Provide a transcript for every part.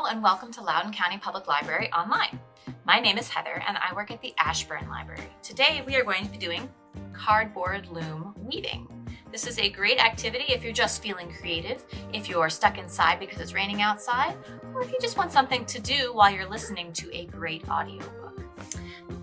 and welcome to Loudoun County Public Library Online. My name is Heather and I work at the Ashburn Library. Today we are going to be doing cardboard loom weaving. This is a great activity if you're just feeling creative, if you're stuck inside because it's raining outside, or if you just want something to do while you're listening to a great audiobook.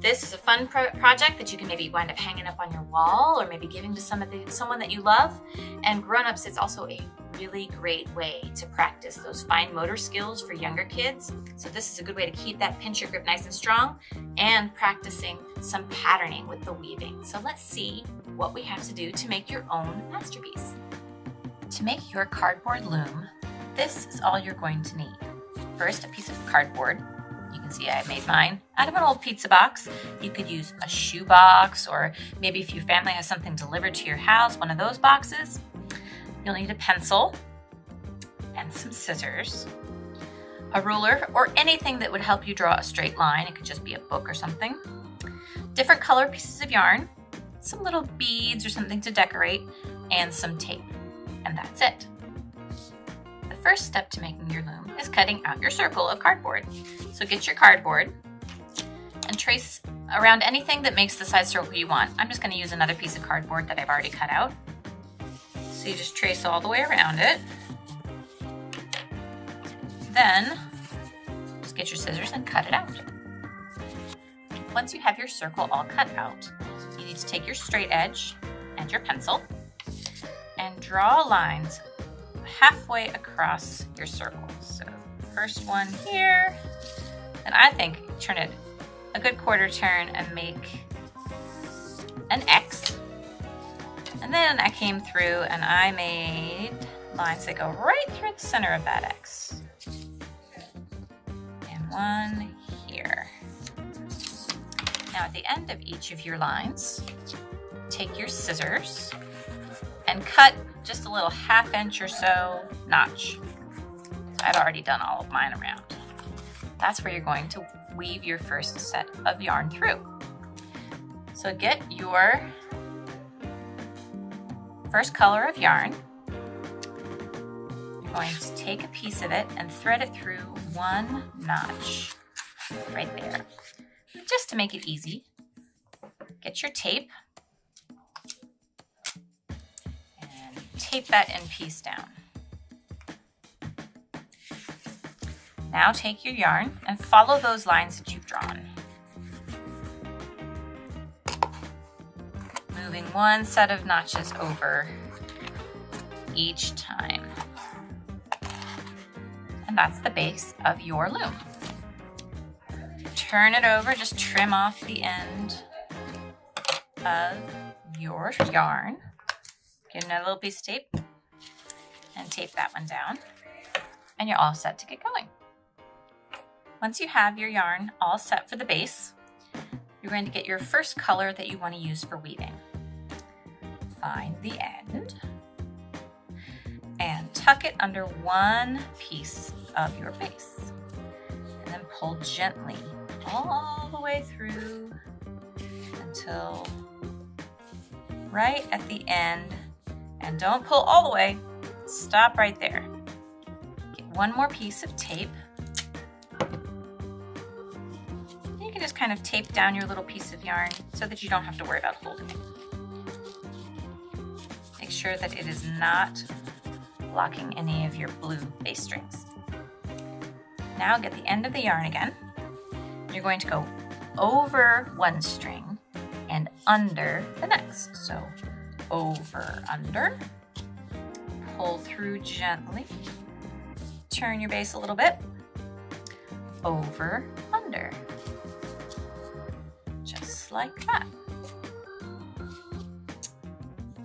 This is a fun project that you can maybe wind up hanging up on your wall or maybe giving to someone that you love. And grown-ups, it's also a really great way to practice those fine motor skills for younger kids. So this is a good way to keep that pincher grip nice and strong and practicing some patterning with the weaving. So let's see what we have to do to make your own masterpiece. To make your cardboard loom, this is all you're going to need. First, a piece of cardboard. You can see I made mine out of an old pizza box. You could use a shoe box, or maybe if your family has something delivered to your house, one of those boxes. You'll need a pencil and some scissors, a ruler, or anything that would help you draw a straight line. It could just be a book or something. Different color pieces of yarn, some little beads or something to decorate, and some tape. And that's it. The first step to making your loom is cutting out your circle of cardboard. So get your cardboard and trace around anything that makes the size circle you want. I'm just going to use another piece of cardboard that I've already cut out. So you just trace all the way around it. Then just get your scissors and cut it out. Once you have your circle all cut out, you need to take your straight edge and your pencil and draw lines halfway across your circle. So first one here, and I think turn it a good quarter turn and make an X. And then I came through and I made lines that go right through the center of that X. And one here. Now at the end of each of your lines, take your scissors and cut just a little 1/2 inch or so notch. So I've already done all of mine around. That's where you're going to weave your first set of yarn through. So get your first color of yarn. You're going to take a piece of it and thread it through one notch right there. Just to make it easy, get your tape and tape that end piece down. Now take your yarn and follow those lines that you've drawn. Moving one set of notches over each time. And that's the base of your loom. Turn it over, just trim off the end of your yarn. Get another little piece of tape and tape that one down. And you're all set to get going. Once you have your yarn all set for the base, you're going to get your first color that you want to use for weaving. Find the end and tuck it under one piece of your base. And then pull gently all the way through until right at the end. And don't pull all the way, stop right there. Get one more piece of tape. You can just kind of tape down your little piece of yarn so that you don't have to worry about holding it. Make sure that it is not blocking any of your blue base strings. Now get the end of the yarn again. You're going to go over one string and under the next. So over, under, pull through gently, turn your base a little bit, over, under, just like that.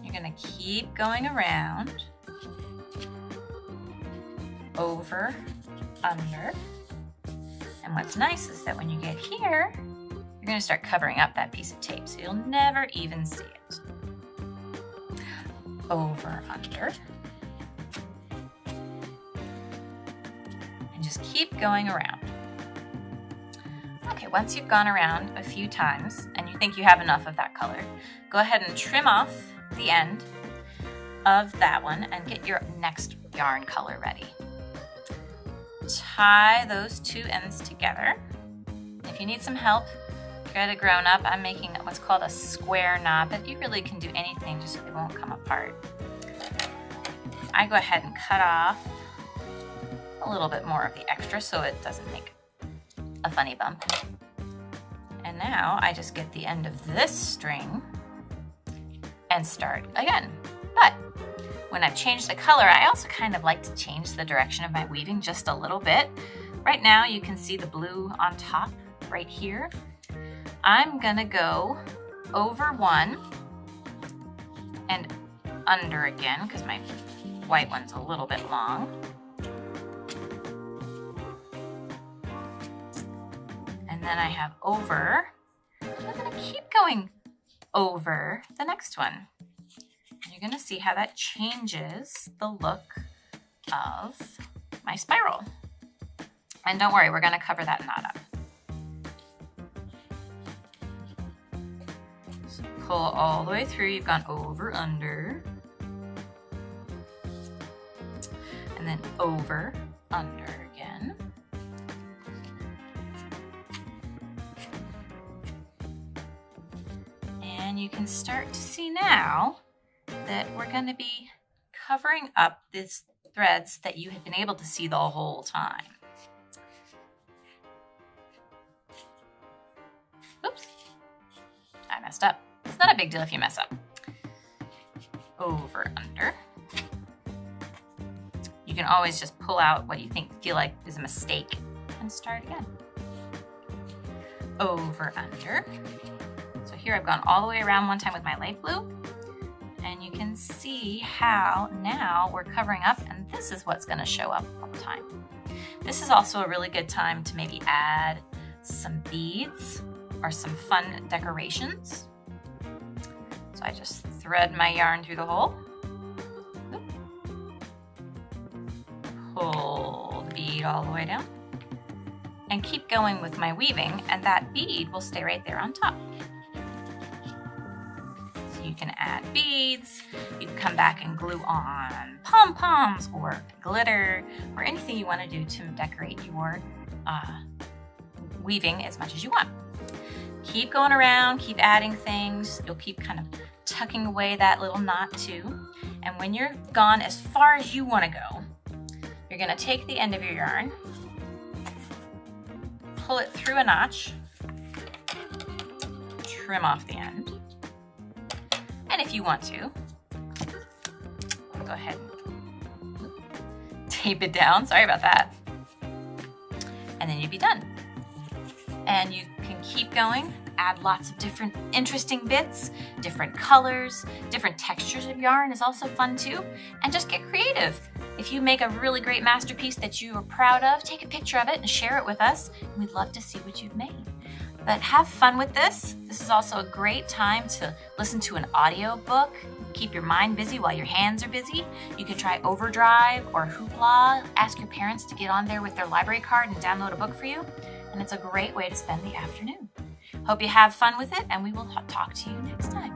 You're going to keep going around, over, under. And what's nice is that when you get here, you're going to start covering up that piece of tape, so you'll never even see it. Over, under. And just keep going around. Okay, once you've gone around a few times and you think you have enough of that color, go ahead and trim off the end of that one and get your next yarn color ready. tie those two ends together. If you need some help, get a grown up. I'm making what's called a square knot, but you really can do anything just so they won't come apart. I go ahead and cut off a little bit more of the extra so it doesn't make a funny bump. And now I just get the end of this string and start again. But when I've changed the color, I also kind of like to change the direction of my weaving just a little bit. Right now you can see the blue on top right here. I'm gonna go over one and under again because my white one's a little bit long. And then I have over. I'm gonna keep going over the next one. And you're gonna see how that changes the look of my spiral. And don't worry, we're gonna cover that knot up. So pull all the way through. You've gone over, under, and then over, under again. And you can start to see now that we're going to be covering up these threads that you had been able to see the whole time. Oops, I messed up. It's not a big deal if you mess up. Over, under. You can always just pull out what you feel like is a mistake and start again. Over, under. So here I've gone all the way around one time with my light blue, and you can see how now we're covering up, and this is what's going to show up all the time. This is also a really good time to maybe add some beads or some fun decorations. So I just thread my yarn through the hole, pull the bead all the way down, and keep going with my weaving, and that bead will stay right there on top. So you can add beads, you can come back and glue on pom-poms or glitter or anything you want to do to decorate your weaving as much as you want. Keep going around, keep adding things. You'll keep kind of tucking away that little knot too. And when you're gone as far as you want to go, you're going to take the end of your yarn, pull it through a notch, trim off the end. And if you want to, go ahead and tape it down. Sorry about that. And then you'd be done. And you can keep going, add lots of different interesting bits, different colors, different textures of yarn is also fun too. And just get creative. If you make a really great masterpiece that you are proud of, take a picture of it and share it with us. We'd love to see what you've made. But have fun with this. This is also a great time to listen to an audio book. Keep your mind busy while your hands are busy. You could try Overdrive or Hoopla. Ask your parents to get on there with their library card and download a book for you. And it's a great way to spend the afternoon. Hope you have fun with it, and we will talk to you next time.